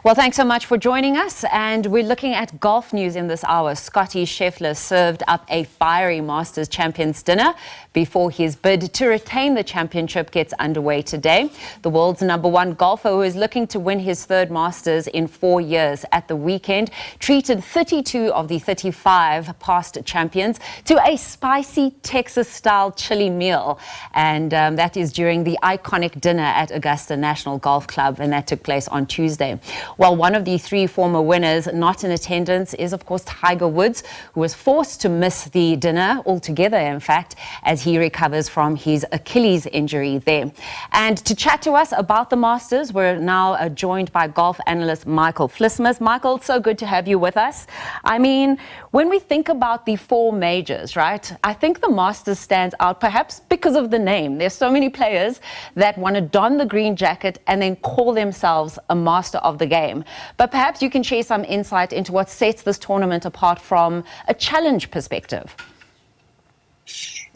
Well, thanks so much for joining us. And we're looking at golf news in this hour. Scottie Scheffler served up a fiery Masters Champions dinner before his bid to retain the championship gets underway today. The world's #1 golfer, who is looking to win his third Masters in 4 years at the weekend, treated 32 of the 35 past champions to a spicy Texas-style chili meal. And that is during the iconic dinner at Augusta National Golf Club, and that took place on Tuesday. Well, one of the 3 former winners not in attendance is, of course, Tiger Woods, who was forced to miss the dinner altogether, in fact, as he recovers from his Achilles injury there. And to chat to us about the Masters, we're now joined by golf analyst Michael Vlismas. Michael, so good to have you with us. I mean, when we think about the 4 majors, right, I think the Masters stands out perhaps because of the name. There's so many players that want to don the green jacket and then call themselves a master of the game. But perhaps you can share some insight into what sets this tournament apart from a challenge perspective.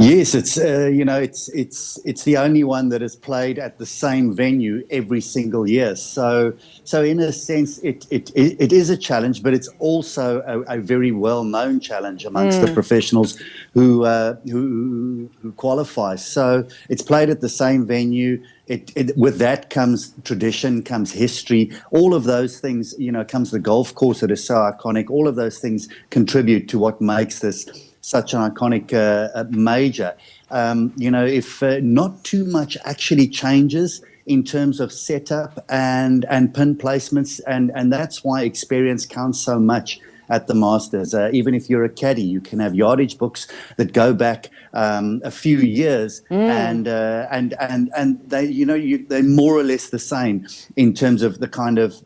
Yes, it's the only one that is played at the same venue every single year. So in a sense, it is a challenge, but it's also a very well-known challenge amongst the professionals who qualify. So it's played at the same venue. With that comes tradition, comes history. All of those things, comes the golf course that is so iconic. All of those things contribute to what makes this such an iconic major. If not too much actually changes in terms of setup and pin placements, and that's why experience counts so much at the Masters. Even if you're a caddy, you can have yardage books that go back a few years, and they're more or less the same in terms of the kind of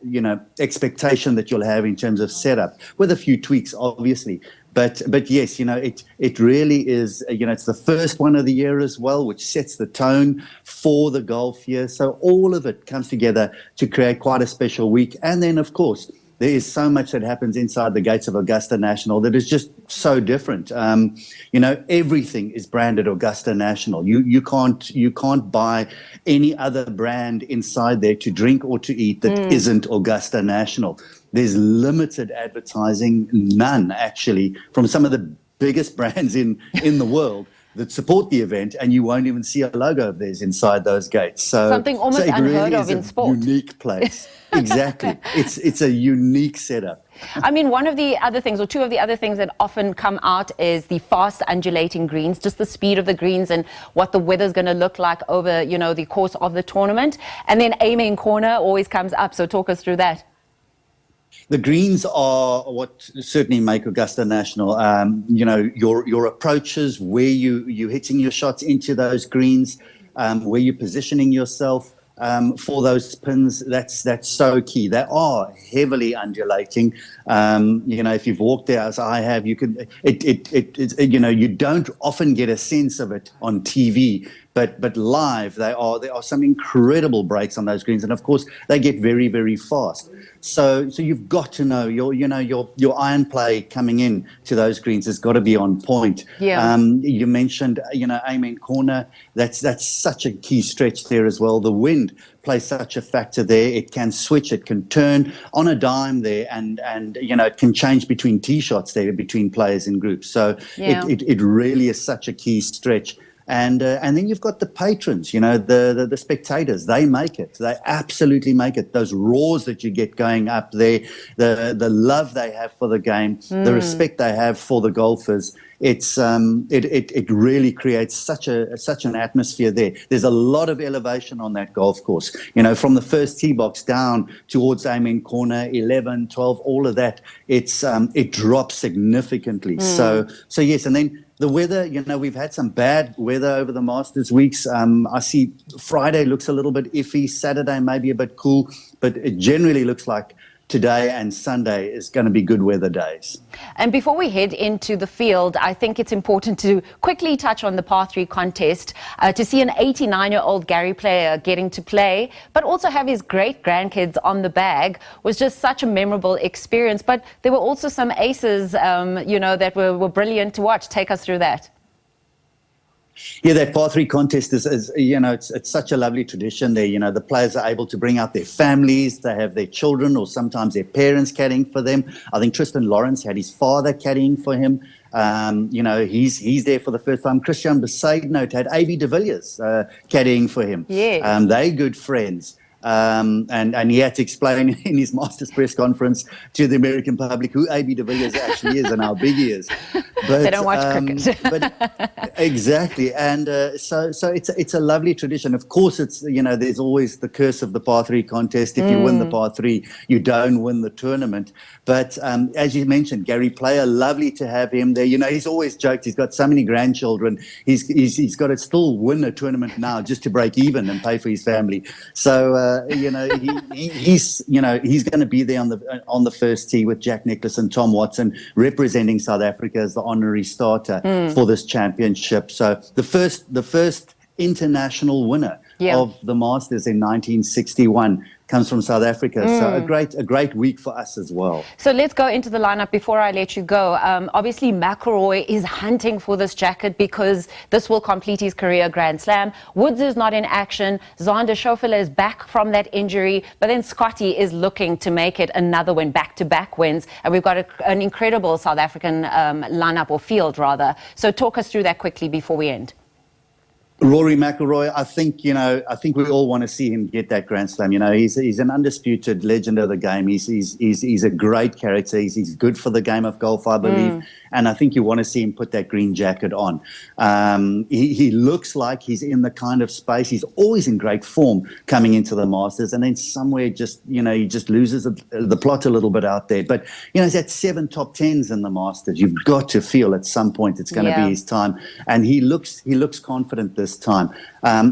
expectation that you'll have in terms of setup, with a few tweaks, obviously. But yes, it really is, it's the first one of the year as well, which sets the tone for the golf year. So all of it comes together to create quite a special week. And then, of course, there is so much that happens inside the gates of Augusta National that is just so different. Everything is branded Augusta National. You can't buy any other brand inside there to drink or to eat that isn't Augusta National. There's limited advertising, none actually, from some of the biggest brands in the world that support the event, and you won't even see a logo of theirs inside those gates. So something almost unheard of in sport. Unique place. Exactly. It's a unique setup. I mean, one of the other things, or 2 of the other things that often come out is the fast undulating greens, just the speed of the greens and what the weather's going to look like over, the course of the tournament. And then aiming corner always comes up. So talk us through that. The greens are what certainly make Augusta National. Your approaches, where you're hitting your shots into those greens, where you're positioning yourself for those pins. That's so key. They are heavily undulating. If you've walked there as I have, you can. You don't often get a sense of it on TV. But live, there are some incredible breaks on those greens, and of course they get very, very fast. So you've got to know your iron play coming in to those greens has got to be on point. Yeah. You mentioned aiming corner. That's such a key stretch there as well. The wind plays such a factor there. It can switch, it can turn on a dime there, and it can change between tee shots there between players in groups. So it really is such a key stretch. And then you've got the patrons, the spectators. They make it. They absolutely make it. Those roars that you get going up there, the love they have for the game, the respect they have for the golfers. It really creates such an atmosphere there. There's a lot of elevation on that golf course. From the first tee box down towards aiming corner 11, 12, all of that. It drops significantly. So yes, and then the weather, we've had some bad weather over the Masters weeks. I see Friday looks a little bit iffy. Saturday maybe a bit cool, but it generally looks like today and Sunday is going to be good weather days. And before we head into the field, I think it's important to quickly touch on the par 3 contest. To see an 89-year-old Gary player getting to play, but also have his great-grandkids on the bag was just such a memorable experience. But there were also some aces, that were brilliant to watch. Take us through that. Yeah, that par three contest is it's such a lovely tradition there. The players are able to bring out their families, they have their children or sometimes their parents caddying for them. I think Tristan Lawrence had his father caddying for him. He's there for the first time. Christian Besaidnout had A.B. de Villiers caddying for him. Yes. They're good friends. And he had to explain in his Masters press conference to the American public who A.B. de Villiers actually is and how big he is. But, they don't watch cricket. But exactly, and so it's a lovely tradition. Of course, there's always the curse of the par three contest. If you win the par three, you don't win the tournament. But as you mentioned, Gary Player, lovely to have him there. He's always joked he's got so many grandchildren. He's got to still win a tournament now just to break even and pay for his family. So. He's going to be there on the first tee with Jack Nicklaus and Tom Watson representing South Africa as the honorary starter for this championship. So the first international winner of the Masters in 1961 comes from South Africa. So a great week for us as well. So let's go into the lineup before I let you go. Obviously, McIlroy is hunting for this jacket because this will complete his career Grand Slam. Woods is not in action. Scheffler is back from that injury. But then Scottie is looking to make it another win, back-to-back wins. And we've got an incredible South African lineup, or field rather. So talk us through that quickly before we end. Rory McIlroy, I think we all want to see him get that Grand Slam. He's an undisputed legend of the game. He's a great character. He's good for the game of golf, I believe. And I think you want to see him put that green jacket on. He looks like he's in the kind of space. He's always in great form coming into the Masters, and then somewhere he just loses the plot a little bit out there. But he's had 7 top 10s in the Masters. You've got to feel at some point it's going to be his time, and he looks confident this time.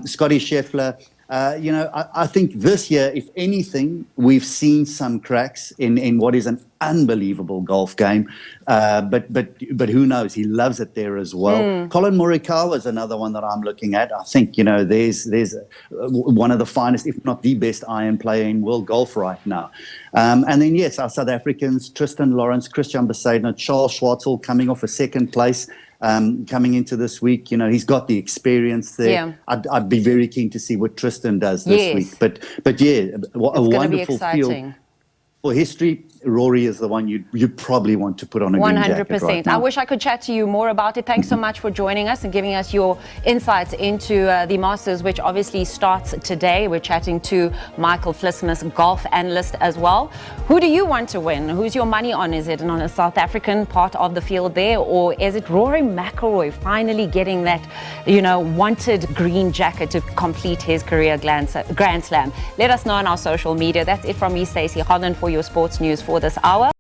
Scottie Scheffler. I think this year, if anything, we've seen some cracks in what is an unbelievable golf game. But who knows? He loves it there as well. Colin Morikawa is another one that I'm looking at. I think there's one of the finest, if not the best, iron player in world golf right now. And then yes, our South Africans: Tristan Lawrence, Christian Besaidnout, Charles Schwartzel coming off a second place. Coming into this week, he's got the experience there. Yeah. I'd be very keen to see what Tristan does this week. But yeah, a wonderful field. For history, Rory is the one you'd probably want to put on a green jacket right now. I wish I could chat to you more about it. Thanks so much for joining us and giving us your insights into the Masters, which obviously starts today. We're chatting to Michael Vlismas, golf analyst as well. Who do you want to win? Who's your money on? Is it on a South African part of the field there, or is it Rory McIlroy finally getting that, wanted green jacket to complete his career Grand Slam? Let us know on our social media. That's it from me, Stacey Holland, for your sports news for this hour.